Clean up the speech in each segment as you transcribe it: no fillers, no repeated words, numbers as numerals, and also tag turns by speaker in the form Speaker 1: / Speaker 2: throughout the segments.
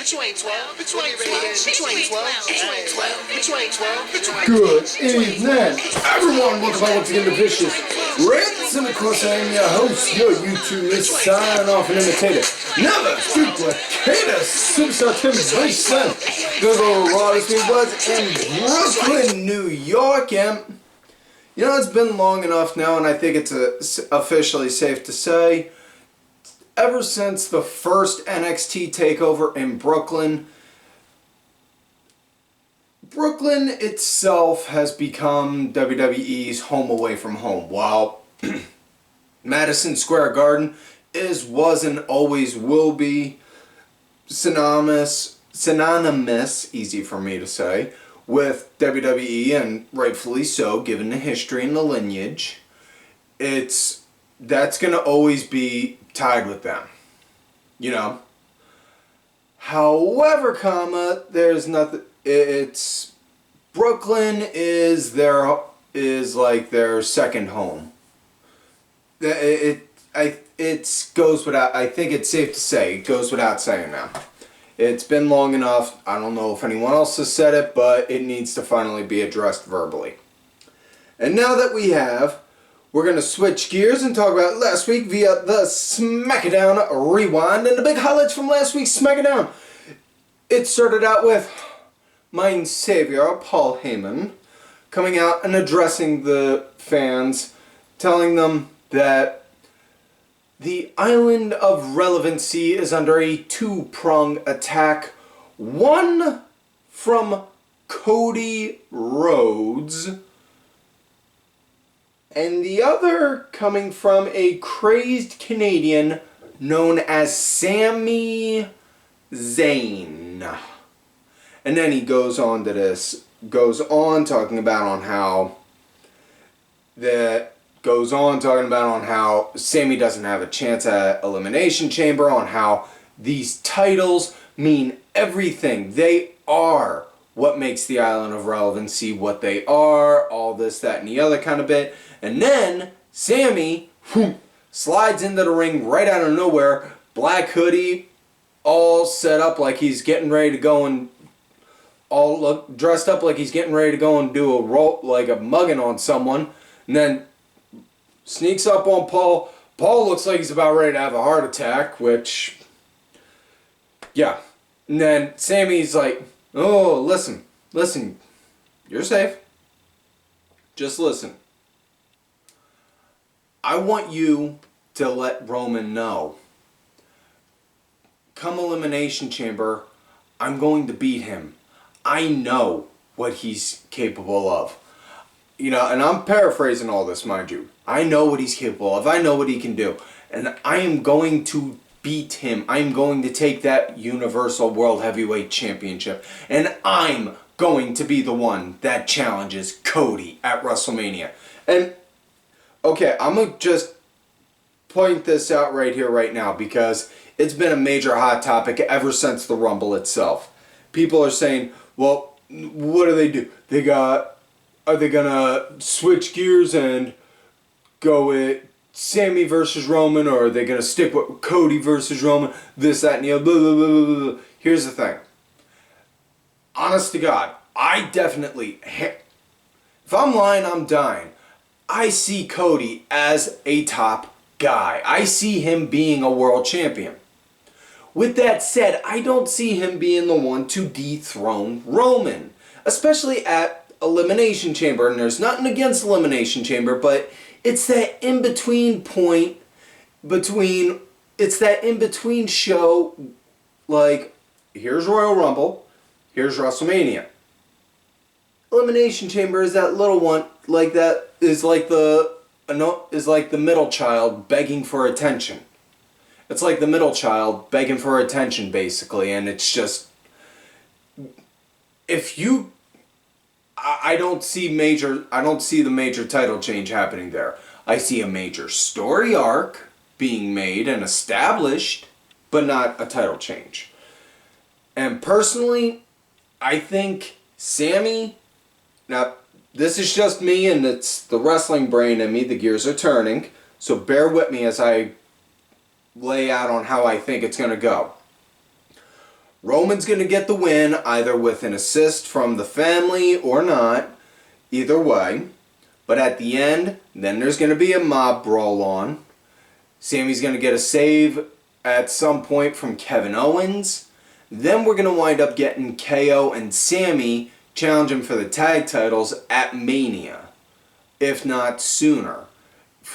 Speaker 1: But you ain't 12. But you ain't 12. But you ain't 12. But you ain't 12. But you ain't 12. But you ain't 12.
Speaker 2: Good evening, everyone. Welcome back once again to Vicious Rants, and of course I am your host, your YouTube list, signing off and imitator. Never duplicate Superstar Tim Bryson. Good old RAW this week was in Brooklyn, New York, and you know, it's been long enough now, and I think it's officially safe to say, ever since the first NXT takeover in Brooklyn, Brooklyn itself has become WWE's home away from home. While Madison Square Garden was, and always will be synonymous, easy for me to say, with WWE, and rightfully so, given the history and the lineage, that's going to always be tied with them, you know. However, there's nothing. It's Brooklyn is like their second home. It goes without. I think it's safe to say it goes without saying now. It's been long enough. I don't know if anyone else has said it, but it needs to finally be addressed verbally. And now that we have, we're going to switch gears and talk about last week via the SmackDown Rewind and the big highlights from last week's SmackDown. It started out with Mein Savior, Paul Heyman, coming out and addressing the fans, telling them that the island of relevancy is under a two-pronged attack. One from Cody Rhodes, and the other coming from a crazed Canadian known as Sami Zayn. And then he goes on talking about how Sami doesn't have a chance at Elimination Chamber, on how these titles mean everything. They are what makes the Island of Relevancy what they are, all this, that, and the other kind of bit. And then Sami slides into the ring right out of nowhere, black hoodie, all set up like he's getting ready to go and dressed up like he's getting ready to go and do a roll, like a mugging on someone, and then sneaks up on Paul. Paul looks like he's about ready to have a heart attack, which, yeah. And then Sami's like, oh, listen, you're safe. Just listen. I want you to let Roman know, come Elimination Chamber, I'm going to beat him. I know what he's capable of. You know, and I'm paraphrasing all this, mind you. I know what he's capable of. I know what he can do. And I am going to beat him. I'm going to take that Universal World Heavyweight Championship. And I'm going to be the one that challenges Cody at WrestleMania. And, okay, I'm going to just point this out right here, right now, because it's been a major hot topic ever since the Rumble itself. People are saying, well, what do? Are they gonna switch gears and go with Sami versus Roman, or are they gonna stick with Cody versus Roman? This, that, and the other. Blah, blah, blah, blah, blah. Here's the thing. Honest to God, I definitely, if I'm lying, I'm dying. I see Cody as a top guy. I see him being a world champion. With that said, I don't see him being the one to dethrone Roman, especially at Elimination Chamber. And there's nothing against Elimination Chamber, but it's that in-between point it's that in-between show, like, here's Royal Rumble, here's WrestleMania. Elimination Chamber is that little one, like that, is like the middle child begging for attention. It's like the middle child begging for attention, basically, and it's just, I don't see the major title change happening there. I see a major story arc being made and established, but not a title change. And personally, I think Sami, now this is just me and it's the wrestling brain in me, the gears are turning, so bear with me as I lay out on how I think it's going to go. Roman's going to get the win, either with an assist from the family or not. Either way. But at the end, then there's going to be a mob brawl on. Sammy's going to get a save at some point from Kevin Owens. Then we're going to wind up getting KO and Sammy challenging for the tag titles at Mania, if not sooner.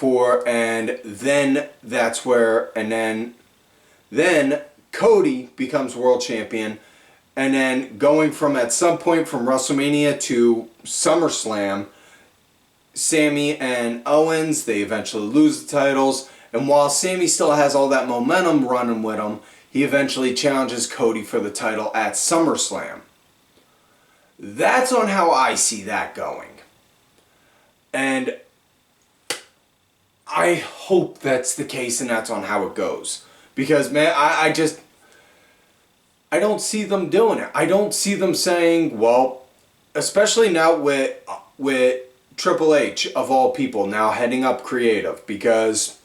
Speaker 2: And then that's where, and then Cody becomes world champion, and then going from at some point from WrestleMania to SummerSlam, Sammy and Owens, they eventually lose the titles, and while Sammy still has all that momentum running with him, he eventually challenges Cody for the title at SummerSlam. That's on how I see that going. And I hope that's the case and that's on how it goes. Because, man, I don't see them doing it. I don't see them saying, well, especially now with Triple H, of all people, now heading up creative. Because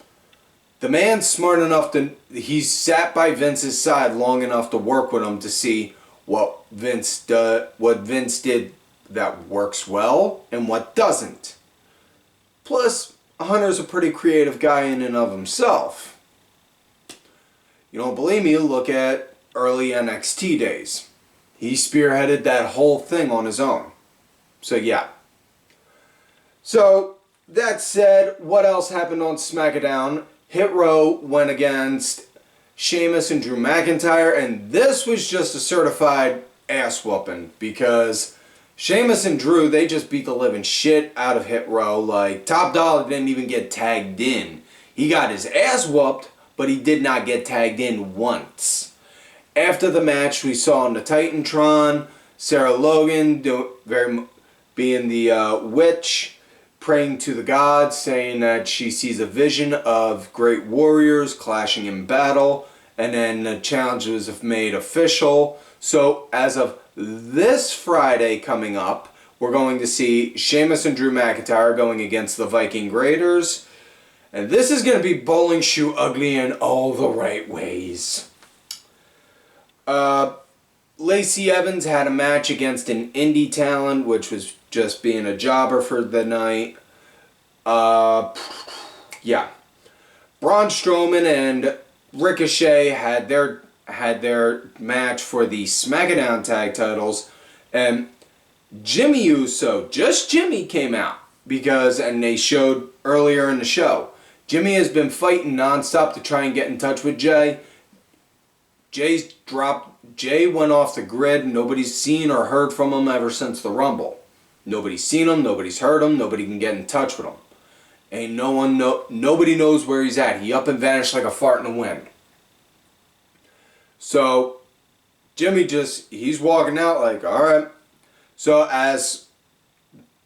Speaker 2: the man's smart enough he's sat by Vince's side long enough to work with him to see what Vince did that works well and what doesn't. Plus, Hunter's a pretty creative guy in and of himself. You don't believe me? Look at early NXT days. He spearheaded that whole thing on his own. So yeah. So, that said, what else happened on SmackDown? Hit Row went against Sheamus and Drew McIntyre, and this was just a certified ass whooping because Sheamus and Drew, they just beat the living shit out of Hit Row. Like, Top Dollar didn't even get tagged in. He got his ass whooped, but he did not get tagged in once. After the match, we saw in the Titantron, Sarah Logan being the witch, praying to the gods, saying that she sees a vision of great warriors clashing in battle, and then the challenge was made official. So as of this Friday coming up, we're going to see Sheamus and Drew McIntyre going against the Viking Raiders, and this is going to be bowling shoe ugly in all the right ways. Lacey Evans had a match against an indie talent, which was just being a jobber for the night. Yeah. Braun Strowman and Ricochet had their match for the SmackDown tag titles, and Jimmy Uso, just Jimmy, came out and they showed earlier in the show. Jimmy has been fighting nonstop to try and get in touch with Jay. Jay went off the grid. Nobody's seen or heard from him ever since the Rumble. Nobody's seen him. Nobody's heard him. Nobody can get in touch with him. Nobody knows where he's at. He up and vanished like a fart in the wind. So Jimmy he's walking out like, all right. So as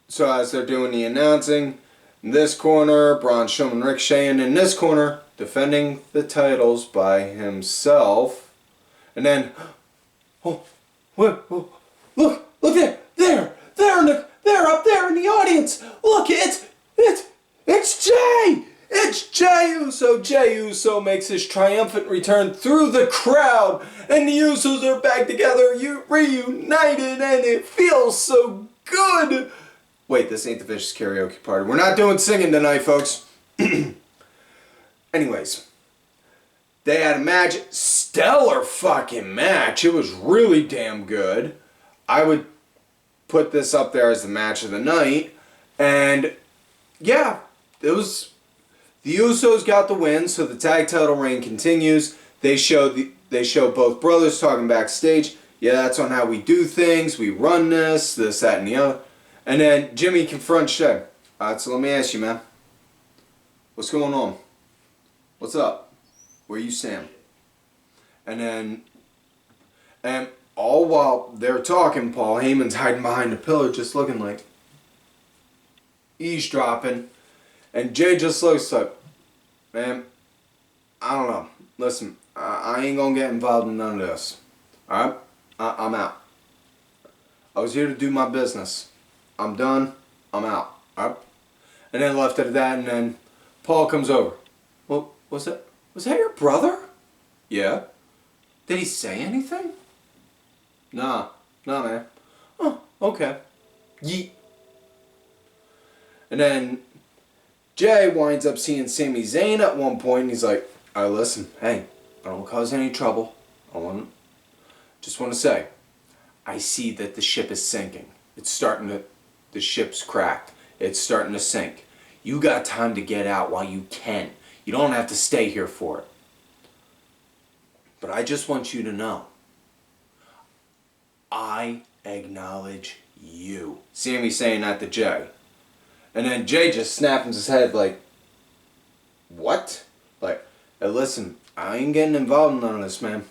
Speaker 2: they're doing the announcing, in this corner, Braun Strowman, Ricochet, and in this corner, defending the titles by himself. And then, look there, they're up there in the audience. Look, it's Jay. It's Jey Uso. Jey Uso makes his triumphant return through the crowd, and the Usos are back together, reunited, and it feels so good. Wait, this ain't the Vicious Karaoke Party. We're not doing singing tonight, folks. Anyways. They had a match, stellar fucking match. It was really damn good. I would put this up there as the match of the night. And yeah, the Usos got the win, so the tag title reign continues. They show both brothers talking backstage. Yeah, that's on how we do things. We run this, that, and the other. And then Jimmy confronts Jay. Alright, so let me ask you, man. What's going on? What's up? Where you Sam? And all while they're talking, Paul Heyman's hiding behind a pillar just looking like eavesdropping. And Jay just looks like, man, I don't know. Listen, I ain't gonna get involved in none of this. Alright? I'm out. I was here to do my business. I'm done. I'm out. Alright? And then left it at that, and then Paul comes over. Well, was that your brother? Yeah. Did he say anything? Nah, man. Oh, okay. Yeet. And then Jay winds up seeing Sami Zayn at one point, and he's like, alright, listen, hey, I don't cause any trouble. Just want to say, I see that the ship is sinking. The ship's cracked. It's starting to sink. You got time to get out while you can. You don't have to stay here for it. But I just want you to know, I acknowledge you. Sami saying that to Jay. And then Jay just snaps his head like, what? Like, hey, listen, I ain't getting involved in none of this, man.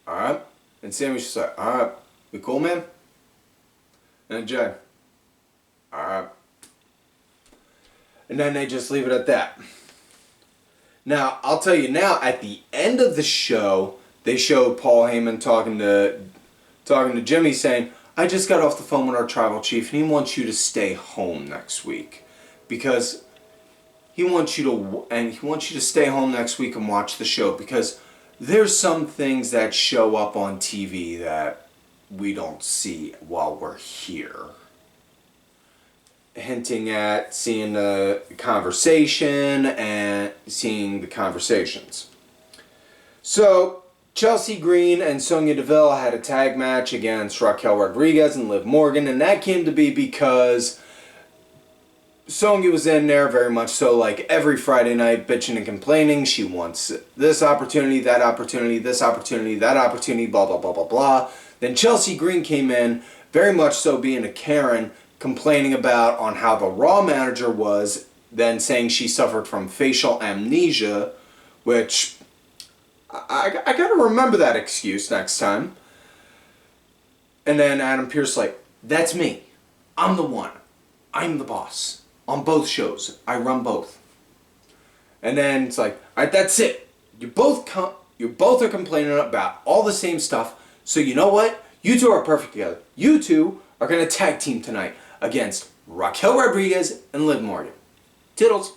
Speaker 2: Alright? And Sami's just like, alright, we cool, man? And then Jay, alright. And then they just leave it at that. Now, I'll tell you now, at the end of the show, they showed Paul Heyman talking to Jimmy saying, I just got off the phone with our tribal chief and he wants you to stay home next week. Because he wants you to stay home next week and watch the show, because there's some things that show up on TV that we don't see while we're here. Hinting at seeing the conversation and seeing the conversations. So, Chelsea Green and Sonya Deville had a tag match against Raquel Rodriguez and Liv Morgan, and that came to be because Sonya was in there very much so like every Friday night bitching and complaining. She wants this opportunity, that opportunity, this opportunity, that opportunity, blah, blah, blah, blah, blah. Then Chelsea Green came in, very much so being a Karen, complaining about on how the Raw manager was, then saying she suffered from facial amnesia, which I gotta remember that excuse next time. And then Adam Pearce like, that's me. I'm the one. I'm the boss. On both shows. I run both. And then it's like, alright, that's it. You both are complaining about all the same stuff. So you know what? You two are perfect together. You two are going to tag team tonight against Raquel Rodriguez and Liv Morgan. Tiddles.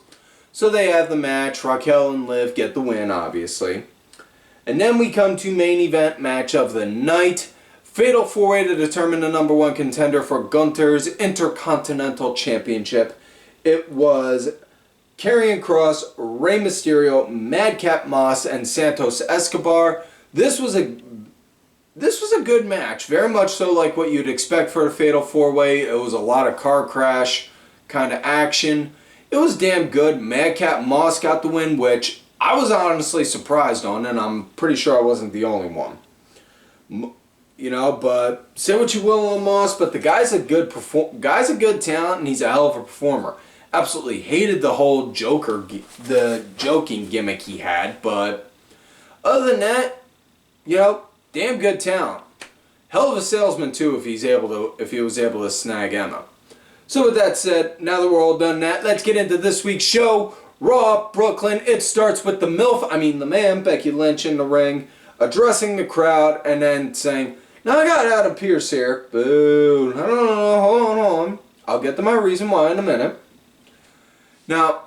Speaker 2: So they have the match. Raquel and Liv get the win, obviously. And then we come to main event match of the night. Fatal 4-way to determine the number one contender for Gunther's Intercontinental Championship. It was Karrion Kross, Rey Mysterio, Madcap Moss, and Santos Escobar. This was a good match. Very much so like what you'd expect for a Fatal 4-way. It was a lot of car crash kind of action. It was damn good. Madcap Moss got the win, which I was honestly surprised on, and I'm pretty sure I wasn't the only one. You know, but say what you will on Moss, but the guy's a good talent, and he's a hell of a performer. Absolutely hated the whole the joking gimmick he had, but other than that, you know, damn good talent. Hell of a salesman too if he was able to snag Emma. So with that said, now that we're all done that, let's get into this week's show. Raw, Brooklyn. It starts with the man, Becky Lynch in the ring, addressing the crowd, and then saying, now I got Adam Pearce here. Boo. No, hold on. I'll get to my reason why in a minute. Now,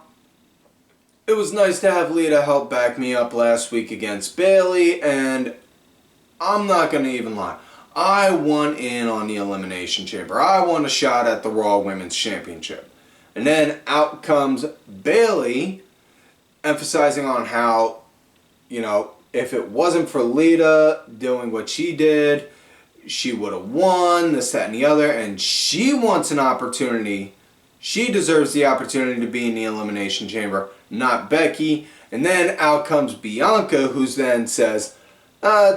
Speaker 2: it was nice to have Lita help back me up last week against Bayley, and I'm not going to even lie. I want in on the Elimination Chamber. I want a shot at the Raw Women's Championship. And then out comes Bayley, emphasizing on how, you know, if it wasn't for Lita doing what she did, she would have won, this, that, and the other. And she wants an opportunity. She deserves the opportunity to be in the Elimination Chamber, not Becky. And then out comes Bianca, who then says,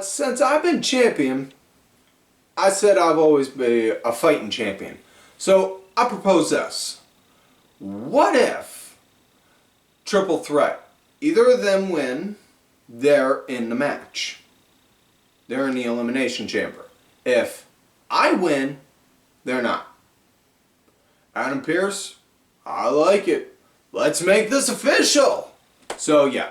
Speaker 2: since I've been champion, I said I've always been a fighting champion. So I propose this. What if triple threat? Either of them win, they're in the match. They're in the Elimination Chamber. If I win, they're not. Adam Pearce, I like it. Let's make this official. So yeah.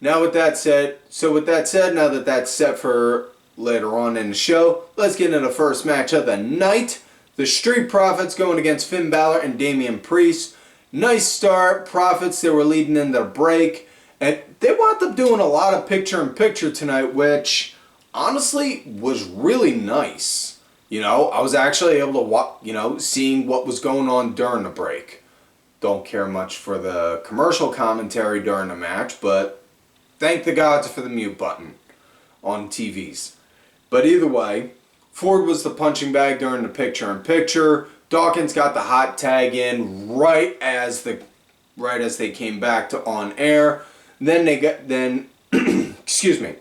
Speaker 2: Now with that said, now that that's set for later on in the show, let's get into the first match of the night. The Street Profits going against Finn Balor and Damian Priest. Nice start. Profits, they were leading into the break. And they wound up doing a lot of picture-in-picture tonight, which honestly was really nice. You know, I was actually able to watch, you know, seeing what was going on during the break. Don't care much for the commercial commentary during the match, but thank the gods for the mute button on TVs. But either way, Ford was the punching bag during the picture-in-picture. Dawkins got the hot tag in right as they came back to on air. Then excuse me,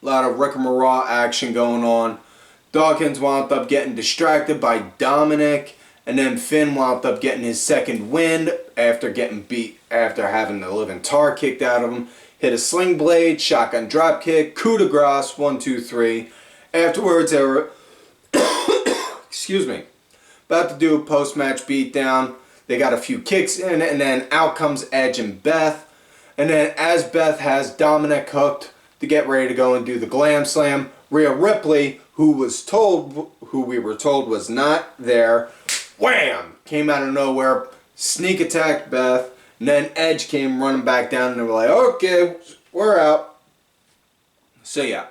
Speaker 2: a lot of Rick and Raw action going on. Dawkins wound up getting distracted by Dominik, and then Finn wound up getting his second win after getting beat, after having the living tar kicked out of him. Hit a sling blade, shotgun drop kick, coup de grace, 1, 2, 3. Afterwards, they were, excuse me, about to do a post-match beatdown. They got a few kicks in, and then out comes Edge and Beth. And then as Beth has Dominik hooked to get ready to go and do the glam slam, Rhea Ripley, who we were told was not there, wham, came out of nowhere, sneak attacked Beth, and then Edge came running back down, and they were like, okay, we're out. So yeah.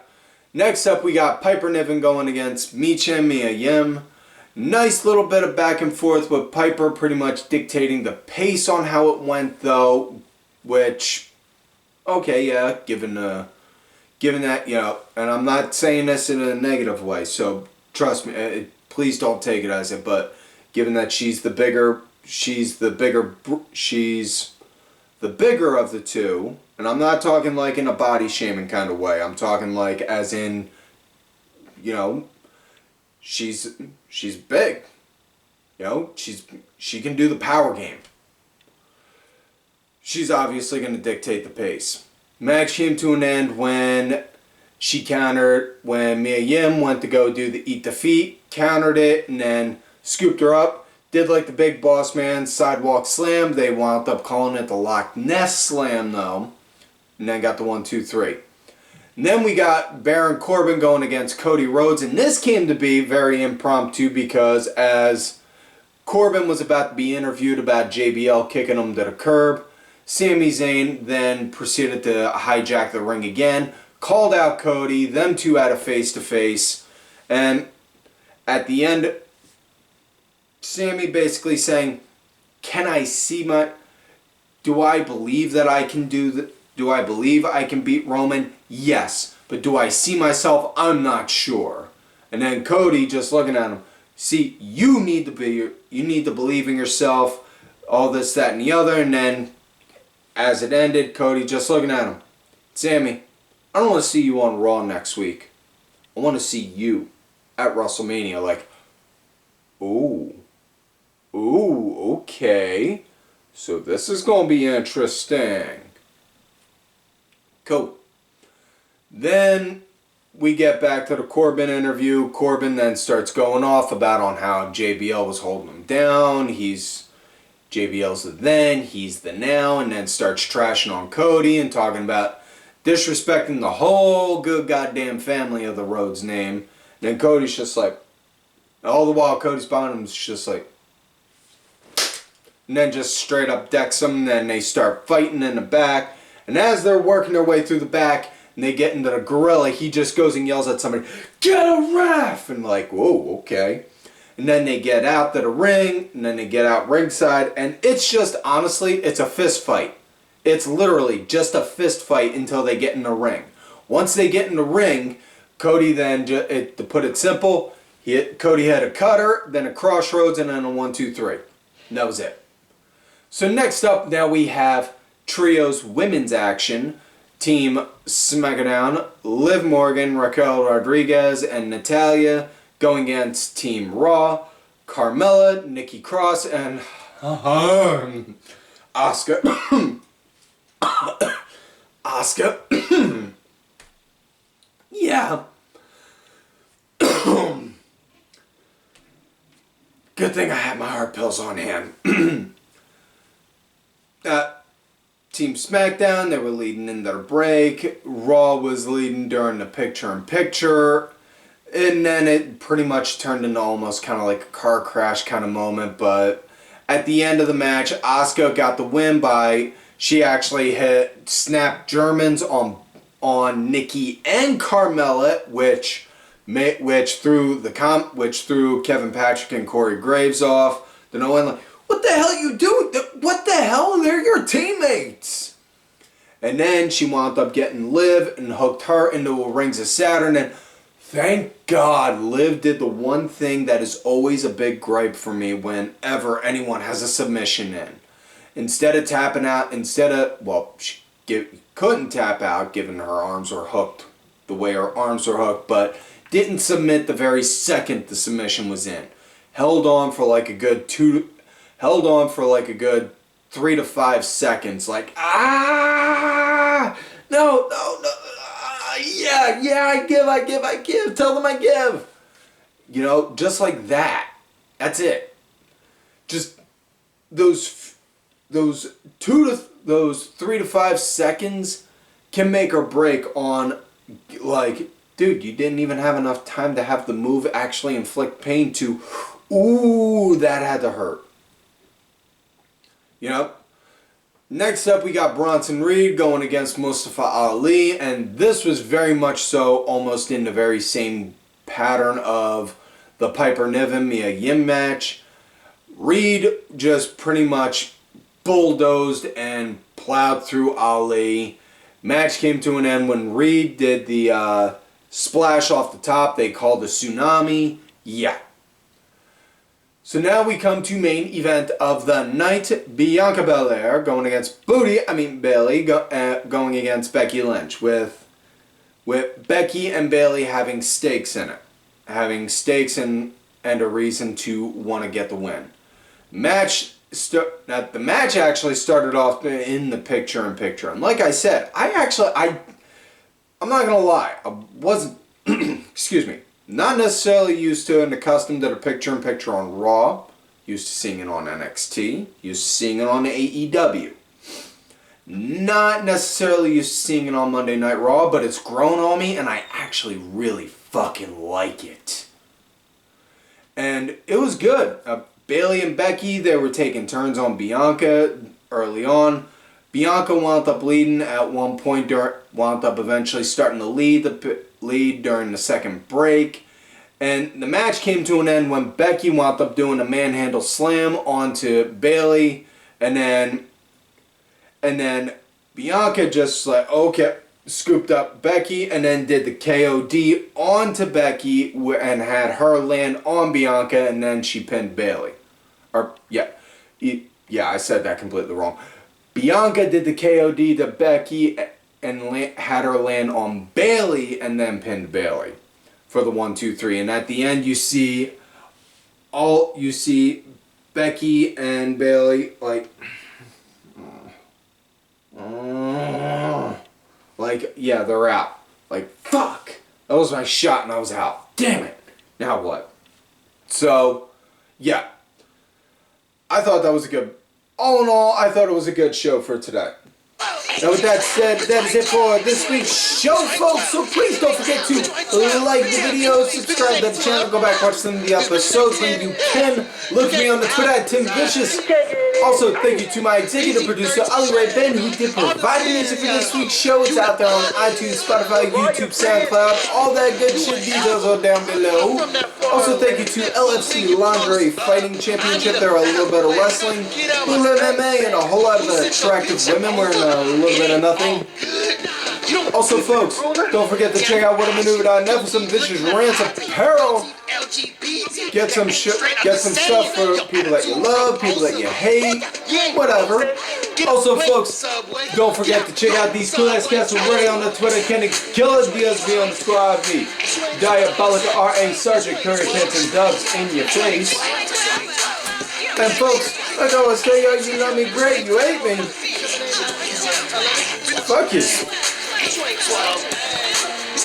Speaker 2: Next up, we got Piper Niven going against Michin, Mia Yim. Nice little bit of back and forth with Piper pretty much dictating the pace on how it went, though, which, okay, yeah, given that, you know, and I'm not saying this in a negative way, so trust me, please don't take it as it, but given that she's the bigger of the two, and I'm not talking like in a body shaming kind of way. I'm talking like as in, you know, she's big. You know, she can do the power game. She's obviously going to dictate the pace. Match came to an end when she countered, when Mia Yim went to go do the eat the feet, countered it, and then scooped her up. Did like the big boss man sidewalk slam. They wound up calling it the Loch Ness slam though. And then got the 1, 2, 3. And then we got Baron Corbin going against Cody Rhodes. And this came to be very impromptu because as Corbin was about to be interviewed about JBL kicking him to the curb, Sami Zayn then proceeded to hijack the ring again, called out Cody, them two had a face-to-face, and at the end, Sami basically saying, can I see my... Do I believe that I can do I believe I can beat Roman? Yes. But do I see myself? I'm not sure. And then Cody just looking at him, see, you need to believe in yourself, all this, that, and the other. And then, as it ended, Cody just looking at him, Sami, I don't want to see you on Raw next week. I want to see you at WrestleMania. Like, ooh, okay. So this is going to be interesting. Cool. Then we get back to the Corbin interview. Corbin then starts going off about on how JBL was holding him down. JBL's the then, he's the now, and then starts trashing on Cody and talking about disrespecting the whole good goddamn family of the Rhodes name. And then Cody's just like, all the while Cody's behind him is just like, and then just straight up decks them, and then they start fighting in the back. And as they're working their way through the back, and they get into the gorilla, he just goes and yells at somebody, get a ref! And like, whoa, okay. And then they get out to the ring, and then they get out ringside, and it's just, honestly, it's a fist fight. It's literally just a fist fight until they get in the ring. Once they get in the ring, Cody then, to put it simple, Cody had a cutter, then a crossroads, and then a 1, 2, 3. And that was it. So next up, now we have Trios Women's Action. Team SmackDown, Liv Morgan, Raquel Rodriguez, and Natayla going against Team Raw, Carmella, Nikki Cross, and Asuka. Asuka. Yeah. Good thing I had my heart pills on hand. Team SmackDown, they were leading in their break. Raw was leading during the picture-in-picture. And then it pretty much turned into almost kind of like a car crash kind of moment. But at the end of the match, Asuka got the win by... She actually hit snap Germans on on Nikki and Carmella, which threw Kevin Patrick and Corey Graves off. Then I went like, what the hell you doing? What the hell? They're your teammates. And then she wound up getting Liv and hooked her into a Rings of Saturn. And thank God Liv did the one thing that is always a big gripe for me whenever anyone has a submission in. Instead of tapping out, she couldn't tap out given her arms were hooked the way her arms were hooked, but didn't submit the very second the submission was in. Held on for like a good 3 to 5 seconds, like, no, I give, tell them I give. You know, just like that. That's it. Just those 3 to 5 seconds can make or break on, like, dude, you didn't even have enough time to have the move actually inflict pain to, ooh, that had to hurt. You know? Next up, we got Bronson Reed going against Mustafa Ali, and this was very much so almost in the very same pattern of the Piper Niven Mia Yim match. Reed just pretty much bulldozed and plowed through Ali. Match came to an end when Reed did the splash off the top. They called a tsunami. Yeah. So now we come to main event of the night. Bianca Belair going against Bayley going against Becky Lynch, with Becky and Bayley having stakes in it. Having stakes and a reason to want to get the win. The match actually started off in the picture-in-picture. And like I said, I'm not going to lie, I wasn't, excuse me, not necessarily used to and accustomed to the picture-in-picture on Raw. Used to seeing it on NXT. Used to seeing it on AEW. Not necessarily used to seeing it on Monday Night Raw, but it's grown on me and I actually really fucking like it. And it was good. Bayley and Becky, they were taking turns on Bianca early on. Bianca wound up leading at one point, wound up eventually starting to lead during the second break. And the match came to an end when Becky wound up doing a manhandle slam onto Bayley. And then Bianca just like, okay, scooped up Becky and then did the KOD onto Becky and had her land on Bianca, and then she pinned Bayley. I said that completely wrong. Bianca did the KOD to Becky and had her land on Bayley and then pinned Bayley for the 1, 2, 3. And at the end, you see Becky and Bayley they're out. Like, fuck, that was my shot and I was out. Damn it. Now what? So, yeah. I thought that was all in all, I thought it was a good show for today. Now with that said, that is it for this week's show, folks. So please don't forget to like the video, subscribe to the channel, go back and watch some of the episodes when you can. Look me on the Twitter at Tim Vicious. Also, thank you to my executive producer, Ali Ray Ben, who did provide the music for this week's show. It's out there on iTunes, Spotify, YouTube, SoundCloud, all that good shit. Details are down below. Also, thank you to LFC Lingerie Fighting Championship. They're a little bit of wrestling, a little MMA, and a whole lot of attractive women wearing a little bit of nothing. Also, folks, don't forget to check out whatamaneuver.net for some vicious rants apparel. Get some stuff for people that you love, people that you hate, whatever. Also, folks, don't forget to check out these cool ass cats already on the Twitter. Kenny Killer DSB on the Squad V. Diabolica RA Sergeant Curry Kenton Dubs in your face. And folks, like I always tell you, you love me great, you hate me. Fuck you.